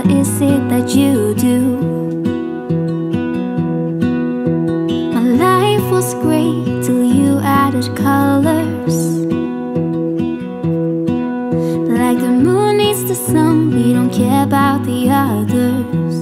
what is it that you do? My life was great till you added colors. Like the moon needs the sun, we don't care about the others.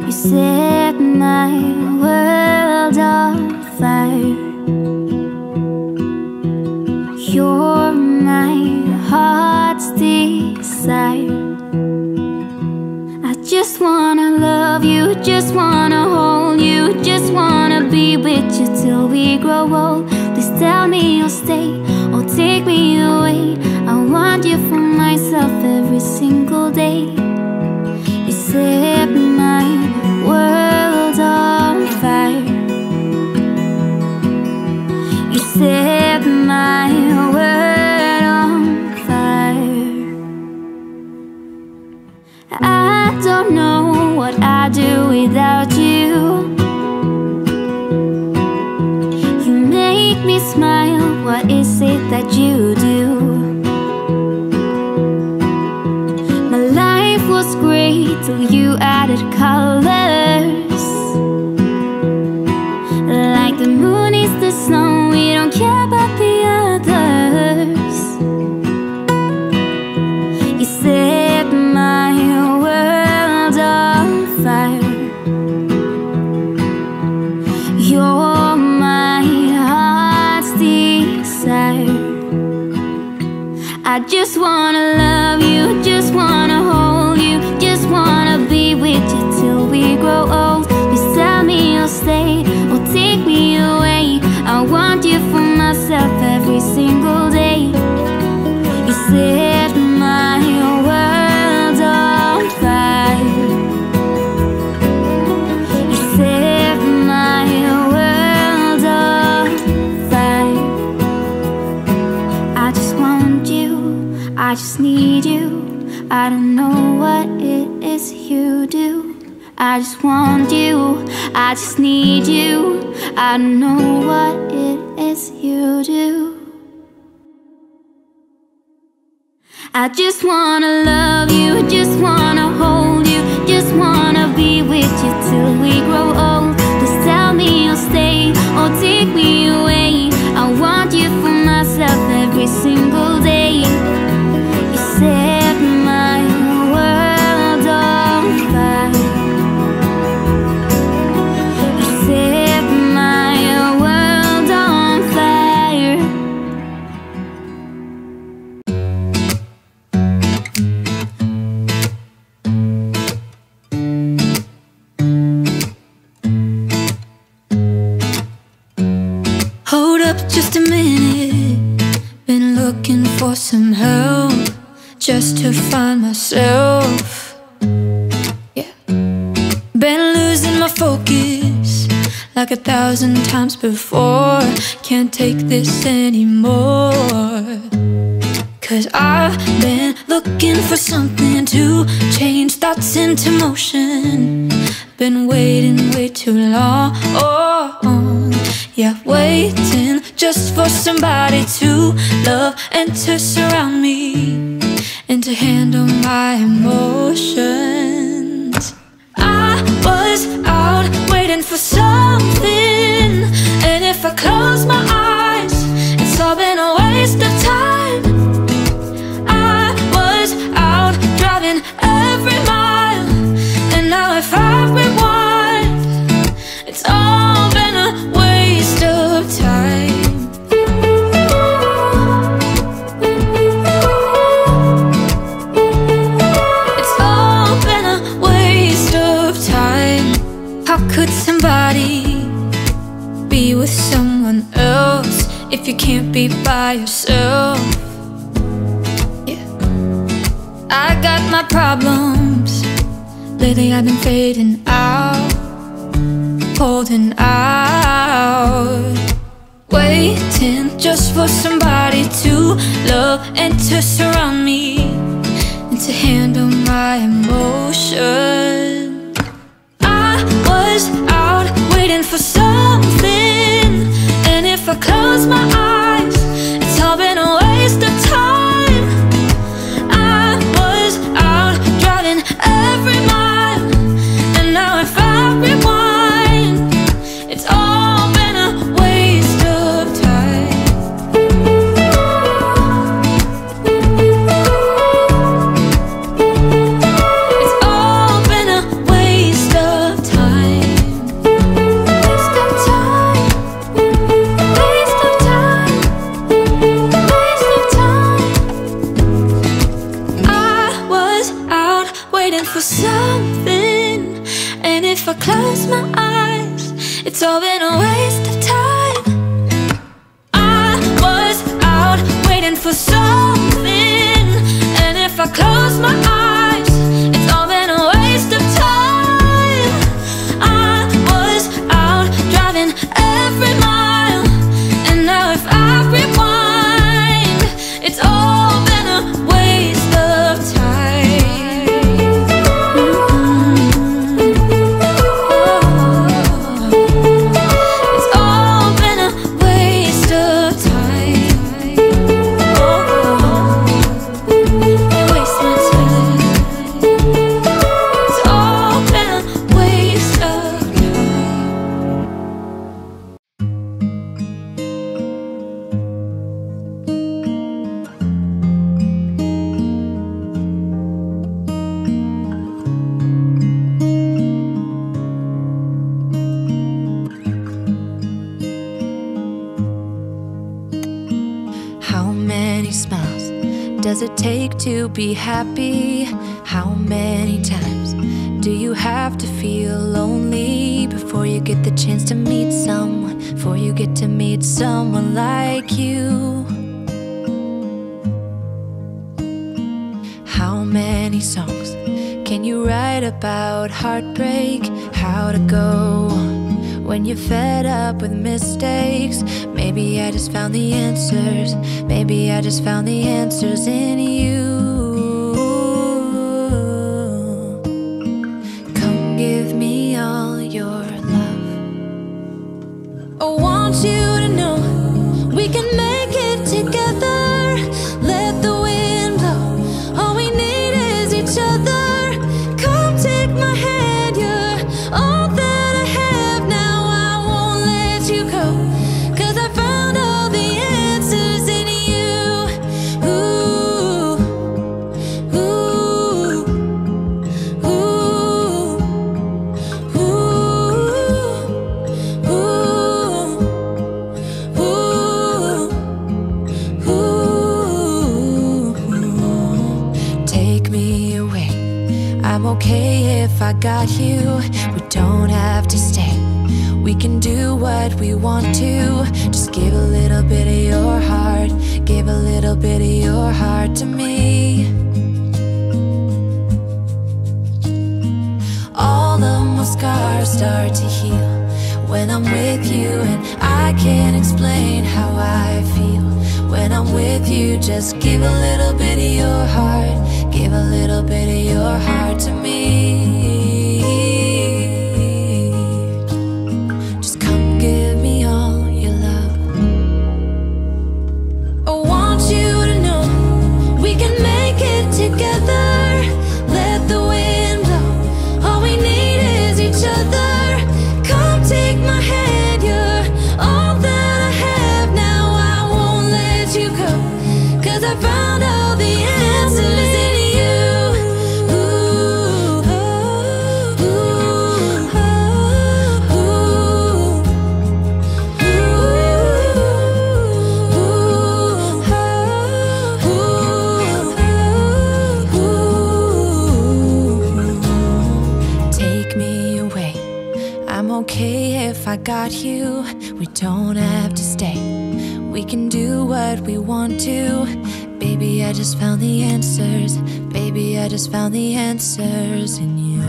You set my world on fire. You're my heart's desire. I just wanna love you, just wanna hold you, just wanna be with you till we grow old. Please tell me you'll stay or take me away. I want you for myself every single day. You set my world on fire. You set my world on fire. I don't know what I'd do without you. You make me smile, what is it that you do? My life was great till you added colors. Like the moon is the sun, we don't care about the others. You set my world on fire. You're my heart's desire. I just wanna love you, just wanna hold you, just wanna be with you till we grow old. Please tell me you'll stay or take me away. I want you for myself every single day. You set my world on fire. You set my world on fire. I just want you, I just need you. I don't know what it is you do. I just want you, I just need you. I don't know what it is you do. I just wanna love you, just wanna hold you, just wanna be with you till we grow old. Please tell me you'll stay or take me away. I want you for myself every single day. You set my world on fire. You set my world on fire. Hold up just a minute. Been looking for some help just to find myself. Yeah. Been losing my focus like 1,000 times before. Can't take this anymore. 'Cause I've been looking for something to change thoughts into motion. Been waiting way too long. Yeah, waiting just for somebody to love and to surround me and to handle my emotions. I was out waiting for something, and if I close my eyes, it's all been a waste of time. I was out driving every mile, and now if I rewind, it's all been a waste of time. It's all been a waste of time. How could somebody be with someone else if you can't be by yourself? Yeah. I got my problems. Lately I've been fading out, holding out, waiting just for somebody to love and to surround me and to handle my emotions. I was out waiting for something, and if I close my eyes, it's all been a waste of time. I was waiting for something. And if I close my eyes, it's all been a waste of time. I was out waiting for something. And if I close my eyes, it's all been a waste of time. I was out driving every mile. And now if I rewind, it's all been a waste of time. It's all been a waste of time. You waste my time. It's all been a waste of How many smiles does it take to be happy? How many times do you have to feel lonely before you get the chance to meet someone? Before you get to meet someone like you? How many songs can you write about heartbreak? How to go on when you're fed up with mistakes? Maybe I just found the answers. Maybe I just found the answers in you. Come give me all your love. I want you to know we can make it together. Let the wind blow. All we need is each other. Come take my hand. You're all that I have now. I won't let you go, 'cause I found all the answers in you. Ooh, ooh, ooh, ooh, ooh. Take me away. I'm okay if I got you. We don't have to stay. We can do what we want to. Just give a little bit of your heart. Give a little bit of your heart to me. All of my scars start to heal when I'm with you, and I can't explain how I feel when I'm with you. Just give a little bit of your heart. Give a little bit of your heart to me. Just come give me all your love. I want you to know we can make it together. Let the wind blow. All we need is each other. Come take my hand. You're all that I have now. I won't let you go, 'cause I found all the answers in you. Ooh, ooh, ooh, ooh. Take me away. I'm okay if I got you. We don't have to stay. We can do what we want to. Baby, I just found the answers. Baby, I just found the answers in you.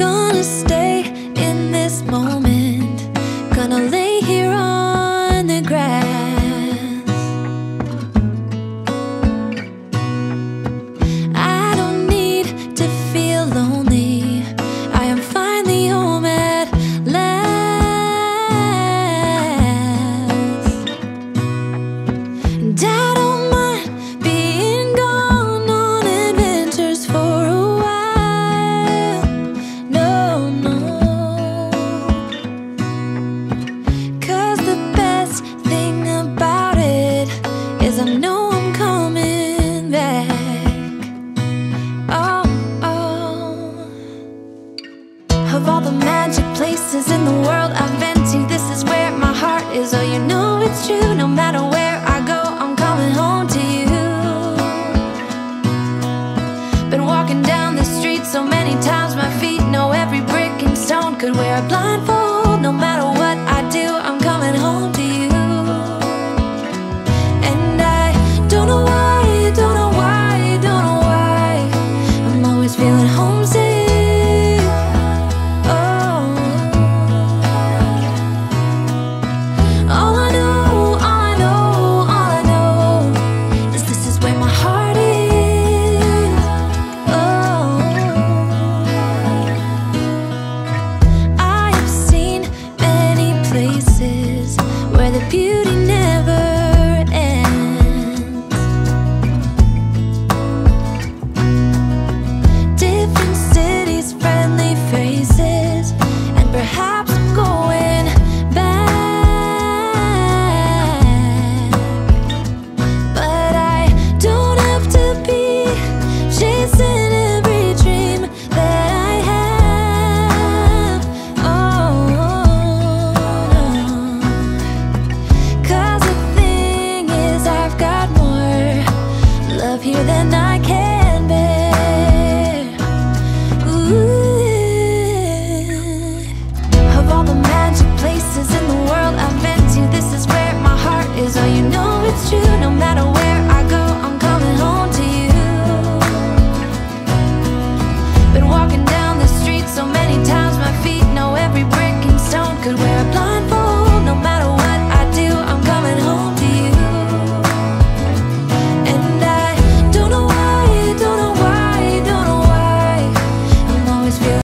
Gonna stay in this moment. Gonna lay here on the grass. I don't need to feel lonely. I am finally home at places in the world I've been to. This is where my heart is. Oh, you know it's true. No matter where I go, I'm coming home to you. Been walking down the street so many times, my feet know every brick and stone. Could wear a blindfold. No matter what I do, I'm coming home to you. And I don't know why, don't know why, don't know why I'm always feeling homesick. Here than I